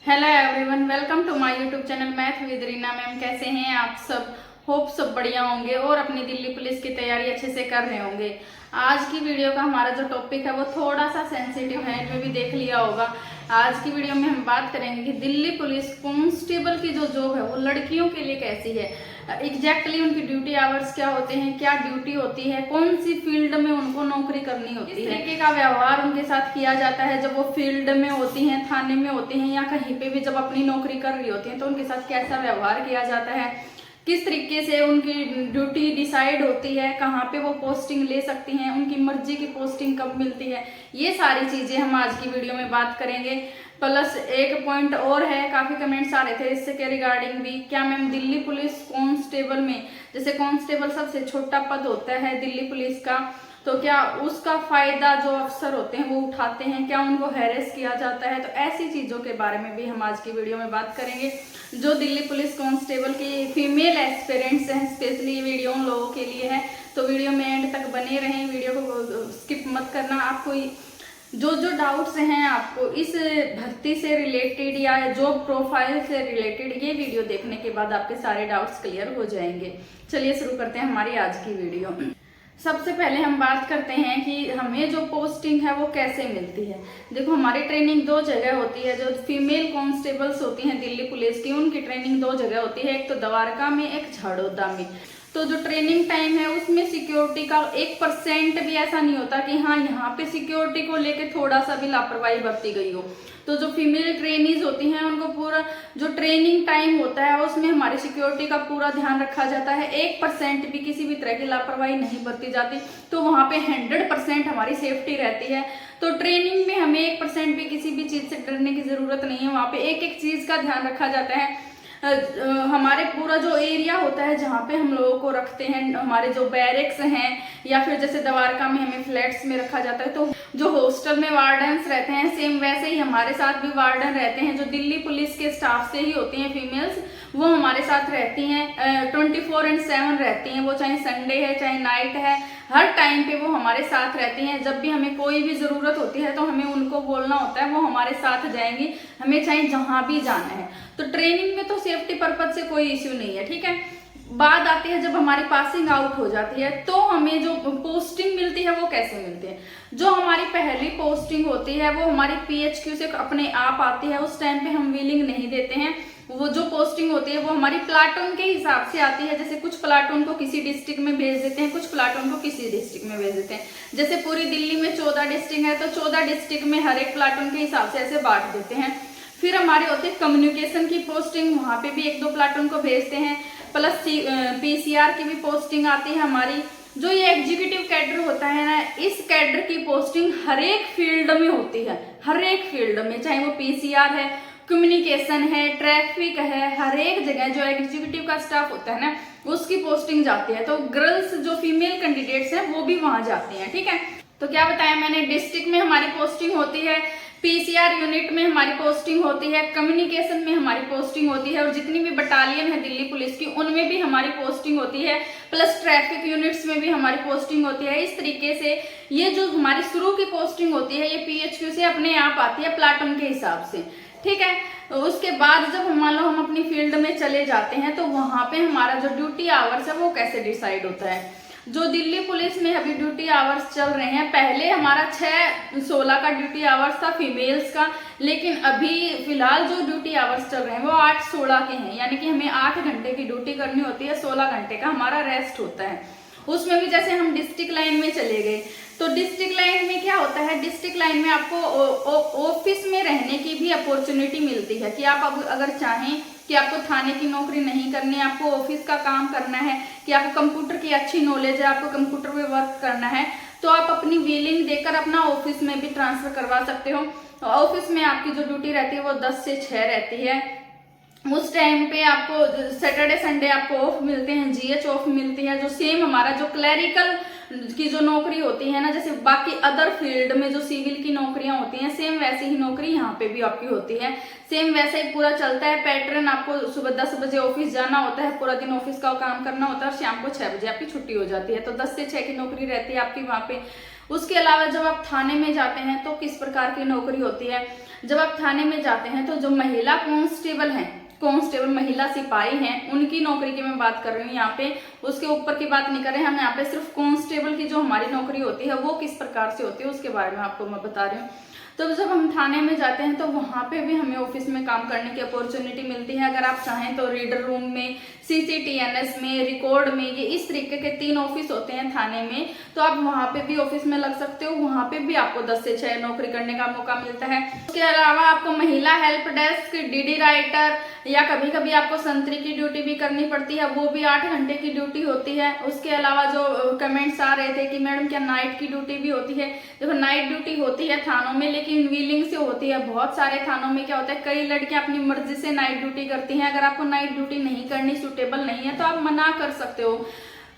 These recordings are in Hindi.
Hello everyone, welcome to my YouTube channel math with Reena ma'am. कैसे हैं आप सब? होप सब बढ़िया होंगे और अपनी दिल्ली पुलिस की तैयारी अच्छे से कर रहे होंगे। आज की वीडियो का हमारा जो टॉपिक है वो थोड़ा सा सेंसिटिव है, जो भी देख लिया होगा। आज की वीडियो में हम बात करेंगे कि दिल्ली पुलिस कांस्टेबल की जो जॉब है वो लड़कियों के लिए कैसी है, एग्जैक्टली उनकी ड्यूटी आवर्स क्या होते हैं, क्या ड्यूटी होती है, कौन सी फील्ड में उनको नौकरी करनी होती है, किस तरीके का व्यवहार उनके साथ किया जाता है जब वो फील्ड में होती हैं, थाने में होती हैं या कहीं पे भी जब अपनी नौकरी कर रही होती हैं तो उनके साथ कैसा व्यवहार किया जाता है, किस तरीके से उनकी ड्यूटी डिसाइड होती है, कहाँ पे वो पोस्टिंग ले सकती हैं, उनकी मर्जी की पोस्टिंग कब मिलती है, ये सारी चीजें हम आज की वीडियो में बात करेंगे। प्लस एक पॉइंट और है, काफी कमेंट्स आ रहे थे इससे के रिगार्डिंग भी, क्या मैम दिल्ली पुलिस कांस्टेबल में, जैसे कांस्टेबल सबसे छोटा पद होता है दिल्ली पुलिस का, तो क्या उसका फायदा जो अफसर होते हैं वो उठाते हैं, क्या उनको हैरेस किया जाता है? तो ऐसी चीजों के बारे में भी हम आज की वीडियो में बात करेंगे। जो दिल्ली पुलिस कांस्टेबल की फीमेल एस्पिरेंट्स हैं, स्पेशली ये वीडियो उन लोगों के लिए है, तो वीडियो में एंड तक बने रहें, वीडियो को स्किप मत करना। आपको जो डाउट्स हैं आपको इस भर्ती से रिलेटेड या जॉब प्रोफाइल से रिलेटेड, ये वीडियो देखने के बाद आपके सारे डाउट्स क्लियर हो जाएंगे। चलिए शुरू करते हैं हमारी आज की वीडियो। सबसे पहले हम बात करते हैं कि हमें जो पोस्टिंग है वो कैसे मिलती है। देखो, हमारी ट्रेनिंग दो जगह होती है। जो फीमेल कांस्टेबल्स होती हैं दिल्ली पुलिस की, उनकी ट्रेनिंग दो जगह होती है, एक तो द्वारका में, एक झाड़ोदा में। तो जो ट्रेनिंग टाइम है उसमें सिक्योरिटी का 1% भी ऐसा नहीं होता कि हाँ यहाँ पे सिक्योरिटी को लेके थोड़ा सा भी लापरवाही बरती गई हो। तो जो फीमेल ट्रेनीज होती हैं उनको पूरा जो ट्रेनिंग टाइम होता है उसमें हमारी सिक्योरिटी का पूरा ध्यान रखा जाता है। 1% भी किसी भी तरह की लापरवाही नहीं बरती जाती, तो वहां पे 100% हमारी सेफ्टी रहती है। तो ट्रेनिंग में हमें 1% भी किसी भी चीज से डरने की जरूरत नहीं है। वहां पे एक एक चीज का ध्यान रखा जाता है। हमारे पूरा जो एरिया होता है जहाँ पे हम लोगों को रखते हैं, हमारे जो बैरिक्स हैं या फिर जैसे द्वारका में हमें फ्लैट्स में रखा जाता है, तो जो हॉस्टल में वार्डन्स रहते हैं सेम वैसे ही हमारे साथ भी वार्डन रहते हैं। जो दिल्ली पुलिस के स्टाफ से ही होती हैं फीमेल्स, वो हमारे साथ रहती हैं, 24/7 रहती हैं। वो चाहे संडे है चाहे नाइट है, हर टाइम पे वो हमारे साथ रहती हैं। जब भी हमें कोई भी जरूरत होती है तो हमें उनको बोलना होता है, वो हमारे साथ जाएंगी, हमें चाहे जहां भी जाना है। तो ट्रेनिंग में तो सेफ्टी पर्पज से कोई इश्यू नहीं है, ठीक है। बात आती है जब हमारी पासिंग आउट हो जाती है तो हमें जो पोस्टिंग मिलती है वो कैसे मिलती है। जो हमारी पहली पोस्टिंग होती है वो हमारी पीएचक्यू से अपने आप आती है। उस टाइम पे हम विलिंग नहीं देते हैं। वो जो पोस्टिंग होती है वो हमारी प्लाटून के हिसाब से आती है। जैसे कुछ प्लाटून को किसी डिस्ट्रिक्ट में भेज देते हैं, कुछ प्लाटून को किसी डिस्ट्रिक्ट में भेज देते हैं। जैसे पूरी दिल्ली में 14 डिस्ट्रिक्ट है तो 14 डिस्ट्रिक्ट में हर एक प्लाटून के हिसाब से ऐसे बांट देते हैं। फिर हमारी होती है कम्युनिकेशन की पोस्टिंग, वहां पे भी 1-2 प्लाटून को भेजते हैं। प्लस पीसीआर की भी पोस्टिंग आती है हमारी। जो ये एग्जीक्यूटिव कैडर होता है ना, इस कैडर की पोस्टिंग हर एक फील्ड में होती है, हर एक फील्ड में, चाहे वो पीसीआर है, कम्युनिकेशन है, ट्रैफिक है, हर एक जगह जो एग्जीक्यूटिव का स्टाफ होता है ना उसकी पोस्टिंग जाती है। तो गर्ल्स जो फीमेल कैंडिडेट्स हैं वो भी वहां जाती हैं, ठीक है। तो क्या बताया मैंने, डिस्ट्रिक्ट में हमारी पोस्टिंग होती है, पीसीआर यूनिट में हमारी पोस्टिंग होती है, कम्युनिकेशन में हमारी पोस्टिंग होती है, और जितनी भी बटालियन है दिल्ली पुलिस की उनमें भी हमारी पोस्टिंग होती है। प्लस ट्रैफिक यूनिट्स में भी हमारी पोस्टिंग होती है। इस तरीके से ये जो हमारी शुरू की पोस्टिंग होती है ये पीएचक्यू से अपने आप आती है प्लाटून के हिसाब से, ठीक है। उसके बाद जब मान लो हम अपनी फील्ड में चले जाते हैं तो वहां पे हमारा जो ड्यूटी आवर्स है वो कैसे डिसाइड होता है। जो दिल्ली पुलिस में अभी ड्यूटी आवर्स चल रहे हैं, पहले हमारा 6-16 का ड्यूटी आवर्स था फीमेल्स का, लेकिन अभी फिलहाल जो ड्यूटी आवर्स चल रहे हैं वो 8-16 के हैं। यानी कि हमें 8 घंटे की ड्यूटी करनी होती है, 16 घंटे का हमारा रेस्ट होता है। उसमें भी जैसे हम डिस्ट्रिक्ट लाइन में चले गए तो डिस्ट्रिक्ट लाइन में क्या होता है, डिस्ट्रिक्ट लाइन में आपको ऑफिस में रहने की भी अपॉर्चुनिटी मिलती है कि आप अगर चाहें कि आपको थाने की नौकरी नहीं करनी है, आपको ऑफिस का काम करना है, कि आपको कंप्यूटर की अच्छी नॉलेज है, आपको कंप्यूटर पे वर्क करना है, तो आप अपनी विलिंग देकर अपना ऑफिस में भी ट्रांसफर करवा सकते हो। ऑफिस में आपकी जो ड्यूटी रहती है वो 10 से 6 रहती है। उस टाइम पे आपको सैटरडे संडे आपको ऑफ मिलते हैं, जीएच ऑफ मिलती है। जो सेम हमारा जो क्लैरिकल की जो नौकरी होती है ना, जैसे बाकी अदर फील्ड में जो सिविल की नौकरियां होती हैं सेम वैसी ही नौकरी यहाँ पे भी आपकी होती है। सेम वैसे ही पूरा चलता है पैटर्न। आपको सुबह 10 बजे ऑफिस जाना होता है, पूरा दिन ऑफिस का काम करना होता है और शाम को 6 बजे आपकी छुट्टी हो जाती है। तो 10 से 6 की नौकरी रहती है आपकी वहां पे। उसके अलावा जब आप थाने में जाते हैं तो किस प्रकार की नौकरी होती है। जब आप थाने में जाते हैं तो जो महिला कांस्टेबल हैं, कांस्टेबल महिला सिपाही हैं, उनकी नौकरी की मैं बात कर रही हूँ यहाँ पे, उसके ऊपर की बात नहीं कर रहे हैं हम यहाँ पे, सिर्फ कांस्टेबल की जो हमारी नौकरी होती है वो किस प्रकार से होती है उसके बारे में आपको मैं बता रही हूँ। तो जब हम थाने में जाते हैं तो वहाँ पे भी हमें ऑफिस में काम करने की अपॉर्चुनिटी मिलती है। अगर आप चाहें तो रीडर रूम में, CCTNS में, रिकॉर्ड में, ये इस तरीके के 3 ऑफिस होते हैं थाने में, तो आप वहाँ पे भी ऑफिस में लग सकते हो। वहाँ पे भी आपको 10 से 6 नौकरी करने का मौका मिलता है। उसके अलावा आपको महिला हेल्प डेस्क, DD राइटर, या कभी कभी आपको संतरी की ड्यूटी भी करनी पड़ती है, वो भी 8 घंटे की ड्यूटी होती है। उसके अलावा जो कमेंट्स आ रहे थे कि मैडम क्या नाइट की ड्यूटी भी होती है, देखो नाइट ड्यूटी होती है थानों में, लेकिन विलिंग से होती है। बहुत सारे थानों में क्या होता है, कई लड़कियां अपनी मर्जी से नाइट ड्यूटी करती हैं। अगर आपको नाइट ड्यूटी नहीं करनी, सूटेबल नहीं है, तो आप मना कर सकते हो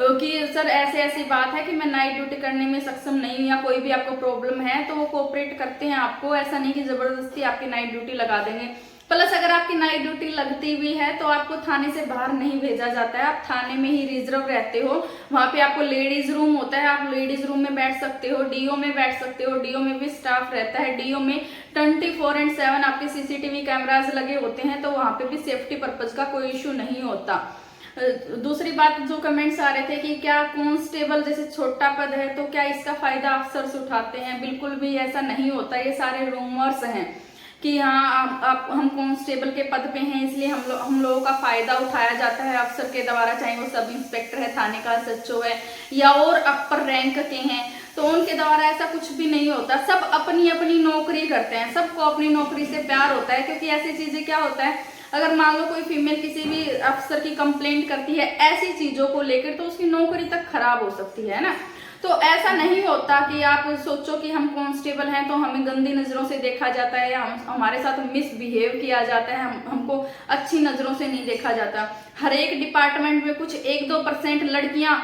कि सर ऐसे ऐसी बात है कि मैं नाइट ड्यूटी करने में सक्षम नहीं हूँ, या कोई भी आपको प्रॉब्लम है, तो वो कोऑपरेट करते हैं आपको। ऐसा नहीं कि जबरदस्ती आपकी नाइट ड्यूटी लगा देंगे। प्लस अगर आपकी नाइट ड्यूटी लगती भी है तो आपको थाने से बाहर नहीं भेजा जाता है, आप थाने में ही रिजर्व रहते हो। वहां पे आपको लेडीज रूम होता है, आप लेडीज रूम में बैठ सकते हो, DO में बैठ सकते हो, DO में भी स्टाफ रहता है। DO में 24/7 आपके CCTV कैमराज लगे होते हैं, तो वहां पे भी सेफ्टी पर्पज का कोई इशू नहीं होता। दूसरी बात, जो कमेंट्स आ रहे थे कि क्या कांस्टेबल जैसे छोटा पद है तो क्या इसका फायदा अफसर उठाते हैं, बिल्कुल भी ऐसा नहीं होता। ये सारे रूमर्स हैं कि हाँ आप हम कांस्टेबल के पद पे हैं इसलिए हम लोगों का फायदा उठाया जाता है अफसर के द्वारा, चाहे वो सब इंस्पेक्टर है, थाने का SHO है, या और अपर रैंक के हैं, तो उनके द्वारा ऐसा कुछ भी नहीं होता। सब अपनी अपनी नौकरी करते हैं, सबको अपनी नौकरी से प्यार होता है। क्योंकि ऐसी चीजें क्या होता है, अगर मान लो कोई फीमेल किसी भी अफसर की कंप्लेंट करती है ऐसी चीजों को लेकर, तो उसकी नौकरी तक खराब हो सकती है ना। तो ऐसा नहीं होता कि आप सोचो कि हम कांस्टेबल हैं तो हमें गंदी नजरों से देखा जाता है, या हमारे साथ मिसबिहेव किया जाता है, हमको अच्छी नजरों से नहीं देखा जाता। हर एक डिपार्टमेंट में कुछ 1-2% लड़कियां,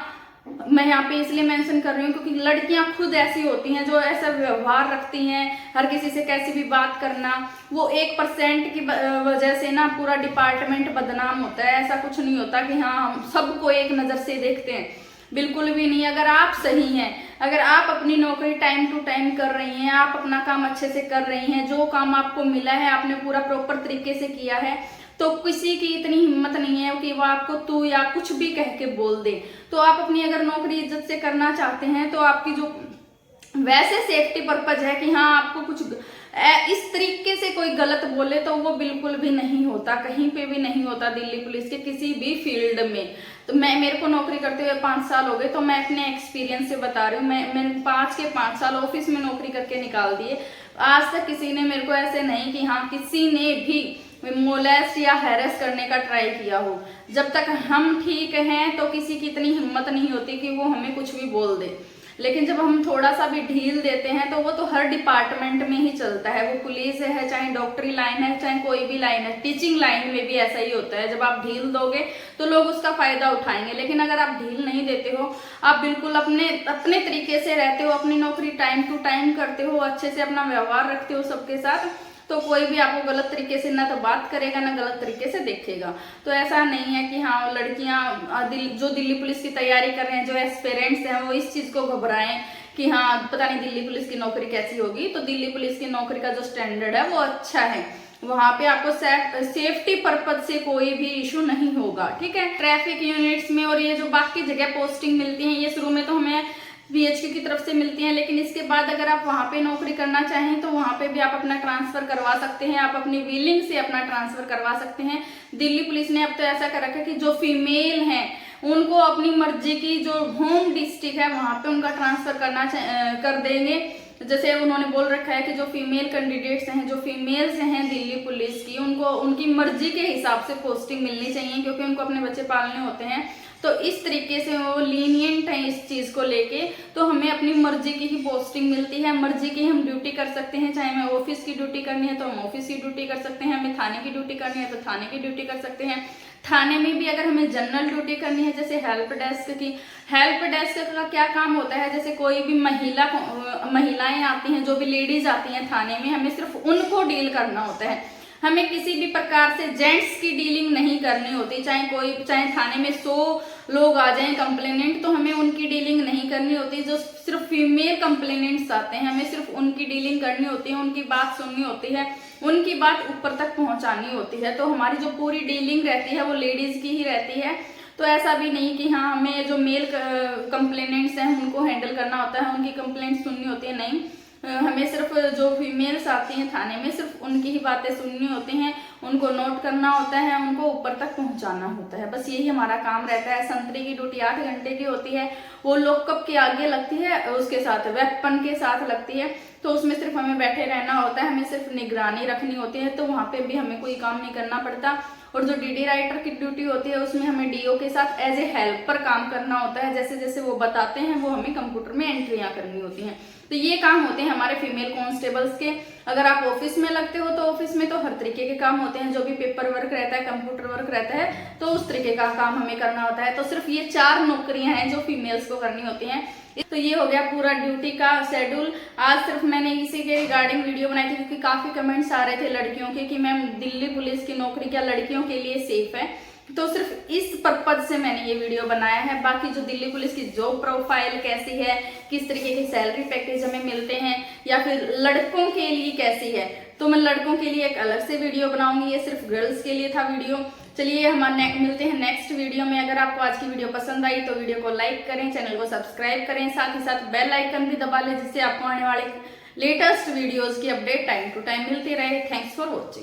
मैं यहाँ पे इसलिए मेंशन कर रही हूँ क्योंकि लड़कियां खुद ऐसी होती हैं जो ऐसा व्यवहार रखती हैं, हर किसी से कैसी भी बात करना, वो 1% की वजह से ना पूरा डिपार्टमेंट बदनाम होता है। ऐसा कुछ नहीं होता कि हाँ हम सबको एक नजर से देखते हैं, बिल्कुल भी नहीं। अगर आप सही हैं, अगर आप अपनी नौकरी टाइम टू टाइम कर रही हैं, आप अपना काम अच्छे से कर रही हैं, जो काम आपको मिला है आपने पूरा प्रॉपर तरीके से किया है, तो किसी की इतनी हिम्मत नहीं है कि वो आपको तू या कुछ भी कह के बोल दे। तो आप अपनी अगर नौकरी इज्जत से करना चाहते हैं तो आपकी जो वैसे सेफ्टी पर्पज है कि हाँ आपको कुछ इस तरीके से कोई गलत बोले, तो वो बिल्कुल भी नहीं होता, कहीं पे भी नहीं होता दिल्ली पुलिस के किसी भी फील्ड में। तो मेरे को नौकरी करते हुए 5 साल हो गए, तो मैं अपने एक्सपीरियंस से बता रही हूँ। मैंने 5 के 5 साल ऑफिस में नौकरी करके निकाल दिए। आज तक किसी ने मेरे को ऐसे नहीं कि हाँ किसी ने भी मोलेस्ट या हैरेस करने का ट्राई किया हो। जब तक हम ठीक हैं तो किसी की इतनी हिम्मत नहीं होती कि वो हमें कुछ भी बोल दे। लेकिन जब हम थोड़ा सा भी ढील देते हैं तो वो तो हर डिपार्टमेंट में ही चलता है, वो पुलिस है, चाहे डॉक्टरी लाइन है, चाहे कोई भी लाइन है, टीचिंग लाइन में भी ऐसा ही होता है। जब आप ढील दोगे तो लोग उसका फायदा उठाएंगे, लेकिन अगर आप ढील नहीं देते हो, आप बिल्कुल अपने तरीके से रहते हो, अपनी नौकरी टाइम टू टाइम करते हो, अच्छे से अपना व्यवहार रखते हो सबके साथ, तो कोई भी आपको गलत तरीके से ना तो बात करेगा ना गलत तरीके से देखेगा। तो ऐसा नहीं है कि हाँ लड़कियां जो दिल्ली पुलिस की तैयारी कर रहे हैं, जो एस्पिरेंट्स हैं, वो इस चीज को घबराएं कि हाँ पता नहीं दिल्ली पुलिस की नौकरी कैसी होगी। तो दिल्ली पुलिस की नौकरी का जो स्टैंडर्ड है वो अच्छा है, वहां पे आपको सेफ्टी पर्पज से कोई भी इशू नहीं होगा, ठीक है। ट्रैफिक यूनिट्स में और ये जो बाकी जगह पोस्टिंग मिलती है, ये शुरू में तो हमें VHQ की तरफ से मिलती हैं, लेकिन इसके बाद अगर आप वहाँ पे नौकरी करना चाहें तो वहाँ पे भी आप अपना ट्रांसफर करवा सकते हैं, आप अपनी विलिंग से अपना ट्रांसफर करवा सकते हैं। दिल्ली पुलिस ने अब तो ऐसा कर रखा है कि जो फीमेल हैं उनको अपनी मर्जी की जो होम डिस्ट्रिक्ट है वहाँ पे उनका ट्रांसफर कर देंगे। जैसे उन्होंने बोल रखा है कि जो फीमेल कैंडिडेट्स हैं, जो फीमेल्स हैं दिल्ली पुलिस की, उनको उनकी मर्जी के हिसाब से पोस्टिंग मिलनी चाहिए, क्योंकि उनको अपने बच्चे पालने होते हैं। तो इस तरीके से वो लीनियंट है इस चीज को लेके। तो हमें अपनी मर्जी की ही पोस्टिंग मिलती है, मर्जी की हम ड्यूटी कर सकते हैं। चाहे हमें ऑफिस की ड्यूटी करनी है तो हम ऑफिस की ड्यूटी कर सकते हैं, हमें थाने की ड्यूटी करनी है तो थाने की ड्यूटी कर सकते हैं। थाने में भी अगर हमें जनरल ड्यूटी करनी है, जैसे हेल्प डेस्क की, हेल्प डेस्क का क्या काम होता है, जैसे कोई भी महिलाएं आती हैं, जो भी लेडीज आती हैं थाने में, हमें सिर्फ उनको डील करना होता है। हमें किसी भी प्रकार से जेंट्स की डीलिंग नहीं करनी होती, चाहे थाने में 100 लोग आ जाएं कंप्लेनेंट, तो हमें उनकी डीलिंग नहीं करनी होती। जो सिर्फ फीमेल कंप्लेनेंट्स आते हैं, हमें सिर्फ उनकी डीलिंग करनी होती है, उनकी बात सुननी होती है, उनकी बात ऊपर तक पहुंचानी होती है। तो हमारी जो पूरी डीलिंग रहती है वो लेडीज की ही रहती है। तो ऐसा भी नहीं कि हाँ हमें जो मेल कंप्लेनेंट्स हैं उनको हैंडल करना होता है, उनकी कंप्लेंट सुननी होती है, नहीं। हमें सिर्फ जो फीमेल्स आती हैं थाने में सिर्फ उनकी ही बातें सुननी होती हैं, उनको नोट करना होता है, उनको ऊपर तक पहुंचाना होता है, बस यही हमारा काम रहता है। संतरी की ड्यूटी 8 घंटे की होती है, वो लॉकअप के आगे लगती है, उसके साथ वेपन के साथ लगती है। तो उसमें सिर्फ हमें बैठे रहना होता है, हमें सिर्फ निगरानी रखनी होती है, तो वहाँ पे भी हमें कोई काम नहीं करना पड़ता। और जो डीडी राइटर की ड्यूटी होती है उसमें हमें डीओ के साथ एज ए हेल्पर काम करना होता है, जैसे जैसे वो बताते हैं वो हमें कंप्यूटर में एंट्रियां करनी होती हैं। तो ये काम होते हैं हमारे फीमेल कांस्टेबल्स के। अगर आप ऑफिस में लगते हो तो ऑफिस में तो हर तरीके के काम होते हैं, जो भी पेपर वर्क रहता है, कंप्यूटर वर्क रहता है, तो उस तरीके का काम हमें करना होता है। तो सिर्फ ये 4 नौकरियां हैं जो फीमेल्स को करनी होती हैं। तो ये हो गया पूरा ड्यूटी का शेड्यूल। आज सिर्फ मैंने इसी के रिगार्डिंग वीडियो बनाई थी, क्योंकि काफी कमेंट्स आ रहे थे लड़कियों के कि मैम दिल्ली पुलिस की नौकरी क्या लड़कियों के लिए सेफ है, तो सिर्फ इस पर्पज से मैंने ये वीडियो बनाया है। बाकी जो दिल्ली पुलिस की जॉब प्रोफाइल कैसी है, किस तरीके के सैलरी पैकेज हमें मिलते हैं, या फिर लड़कों के लिए कैसी है, तो मैं लड़कों के लिए एक अलग से वीडियो बनाऊंगी। ये सिर्फ गर्ल्स के लिए था वीडियो। चलिए हम मिलते हैं नेक्स्ट वीडियो में। अगर आपको आज की वीडियो पसंद आई तो वीडियो को लाइक करें, चैनल को सब्सक्राइब करें, साथ ही साथ बेल आइकन भी दबा लें, जिससे आपको आने वाले लेटेस्ट वीडियोस की अपडेट टाइम टू टाइम मिलती रहे। Thanks for watching.